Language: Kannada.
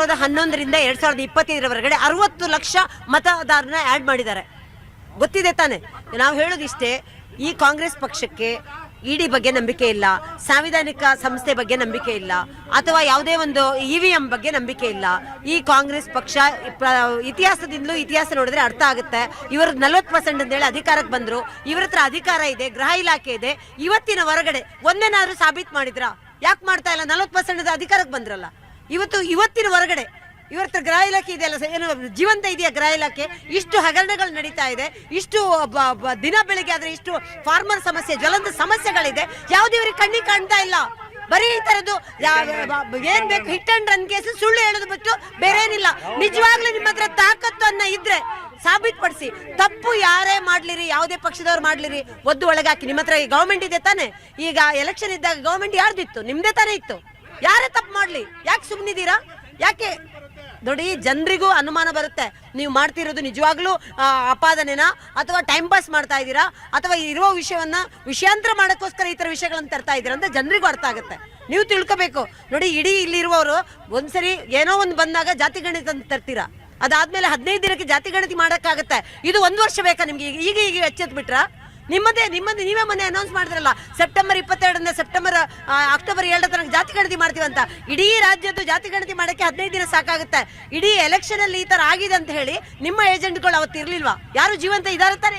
2011ರಿಂದ 2025ರವರೆಗೆ 60 ಲಕ್ಷ ಮತದಾರನ ಆಡ್ ಮಾಡಿದ್ದಾರೆ. ಗೊತ್ತಿದೆ ತಾನೆ. ನಾವು ಹೇಳೋದಿಷ್ಟೇ, ಈ ಕಾಂಗ್ರೆಸ್ ಪಕ್ಷಕ್ಕೆ ಇಡಿ ಬಗ್ಗೆ ನಂಬಿಕೆ ಇಲ್ಲ, ಸಾಂವಿಧಾನಿಕ ಸಂಸ್ಥೆ ಬಗ್ಗೆ ನಂಬಿಕೆ ಇಲ್ಲ, ಅಥವಾ ಯಾವುದೇ ಒಂದು EVM ಬಗ್ಗೆ ನಂಬಿಕೆ ಇಲ್ಲ. ಈ ಕಾಂಗ್ರೆಸ್ ಪಕ್ಷ ಇತಿಹಾಸದಿಂದಲೂ ಇತಿಹಾಸ ನೋಡಿದ್ರೆ ಅರ್ಥ ಆಗುತ್ತೆ. ಇವರು 40% ಅಂತೇಳಿ ಅಧಿಕಾರಕ್ಕೆ ಬಂದ್ರು. ಇವ್ರ ಹತ್ರ ಅಧಿಕಾರ ಇದೆ, ಗೃಹ ಇಲಾಖೆ ಇದೆ. ಇವತ್ತಿನ ಹೊರಗಡೆ ಒಂದೇನಾದ್ರೂ ಸಾಬೀತು ಮಾಡಿದ್ರ? ಯಾಕೆ ಮಾಡ್ತಾ ಇಲ್ಲ? 40% ಅಧಿಕಾರಕ್ಕೆ ಬಂದ್ರಲ್ಲ. ಇವತ್ತಿನ ಹೊರಗಡೆ ಇವ್ರ ಹತ್ರ ಗೃಹ ಇಲಾಖೆ ಇದೆಯಲ್ಲ, ಏನು ಜೀವಂತ ಇದೆಯಾ ಗೃಹ ಇಲಾಖೆ? ಇಷ್ಟು ಹಗರಣಗಳು ನಡೀತಾ ಇದೆ, ಇಷ್ಟು ದಿನ ಬೆಳಿಗ್ಗೆ ಆದ್ರೆ ಇಷ್ಟು ಫಾರ್ಮರ್ ಸಮಸ್ಯೆ, ಜ್ವಲಂತ ಸಮಸ್ಯೆಗಳಿದೆ. ಯಾವ್ದು ಇವ್ರಿಗೆ ಕಣ್ಣಿಗೆ ಕಾಣ್ತಾ ಇಲ್ಲ. ಬರೀ ಈ ತರದ್ದು ಏನ್ ಬೇಕು ಹಿಟ್ ಅಂಡ್ ರನ್ ಕೇಸ್, ಸುಳ್ಳು ಹೇಳೋದು ಬಿಟ್ಟು ಬೇರೆ ಏನಿಲ್ಲ. ನಿಜವಾಗ್ಲೂ ನಿಮ್ಮ ಹತ್ರ ತಾಕತ್ತು ಅನ್ನ ಇದ್ರೆ ಸಾಬೀತುಪಡಿಸಿ. ತಪ್ಪು ಯಾರೇ ಮಾಡ್ಲಿರಿ, ಯಾವುದೇ ಪಕ್ಷದವ್ರು ಮಾಡ್ಲಿರಿ, ಒದ್ದು ಒಳಗಾಕಿ. ನಿಮ್ಮ ಹತ್ರ ಗವರ್ಮೆಂಟ್ ಇದೆ ತಾನೆ. ಈಗ ಎಲೆಕ್ಷನ್ ಇದ್ದಾಗ ಗವರ್ಮೆಂಟ್ ಯಾರ್ದಿತ್ತು? ನಿಮ್ದೇ ತಾನೇ ಇತ್ತು. ಯಾರೇ ತಪ್ಪು ಮಾಡ್ಲಿ, ಯಾಕೆ ಸುಮ್ಮನಿದ್ದೀರಾ? ಯಾಕೆ? ನೋಡಿ, ಜನರಿಗೂ ಅನುಮಾನ ಬರುತ್ತೆ, ನೀವು ಮಾಡ್ತಿರೋದು ನಿಜವಾಗ್ಲೂ ಅಪಾದನೆನಾ ಅಥವಾ ಟೈಮ್ ಪಾಸ್ ಮಾಡ್ತಾ ಇದ್ದೀರಾ, ಅಥವಾ ಇರುವ ವಿಷಯವನ್ನ ವಿಷಯಾಂತರ ಮಾಡೋಕ್ಕೋಸ್ಕರ ಈ ತರ ವಿಷಯಗಳನ್ನ ತರ್ತಾ ಇದ್ದೀರಾ ಅಂತ ಜನರಿಗೂ ಅರ್ಥ ಆಗುತ್ತೆ. ನೀವು ತಿಳ್ಕೋಬೇಕು. ನೋಡಿ, ಇಡೀ ಇಲ್ಲಿರುವವರು ಒಂದ್ಸರಿ ಏನೋ ಒಂದು ಬಂದಾಗ ಜಾತಿ ಗಣಿತ ಅಂತ ತರ್ತೀರಾ, ಅದಾದ್ಮೇಲೆ 15 ದಿನಕ್ಕೆ ಜಾತಿ ಗಣತಿ ಮಾಡೋಕ್ಕಾಗತ್ತೆ. ಇದು 1 ವರ್ಷ ಬೇಕಾ ನಿಮ್ಗೆ? ಈಗ ಎಚ್ಚೆತ್ ಬಿಟ್ರ? ನಿಮ್ಮದೇ ನೀವೇ ಮೊನ್ನೆ ಅನೌನ್ಸ್ ಮಾಡಿದ್ರಲ್ಲ, ಸೆಪ್ಟೆಂಬರ್ 22ರಿಂದ ಅಕ್ಟೋಬರ್ 2 ತನಕ ಜಾತಿ ಗಣತಿ ಮಾಡ್ತೀವಂತ. ಇಡೀ ರಾಜ್ಯದ್ದು ಜಾತಿ ಗಣತಿ ಮಾಡಕ್ಕೆ 15 ದಿನ ಸಾಕಾಗುತ್ತೆ. ಇಡೀ ಎಲೆಕ್ಷನ್ ಅಲ್ಲಿ ಈ ತರ ಆಗಿದೆ ಅಂತ ಹೇಳಿ ನಿಮ್ಮ ಏಜೆಂಟ್ಗಳು ಅವತ್ತು ಇರ್ಲಿಲ್ವಾ? ಯಾರು ಜೀವಂತ ಇದಾರೆ ತಾನೆ?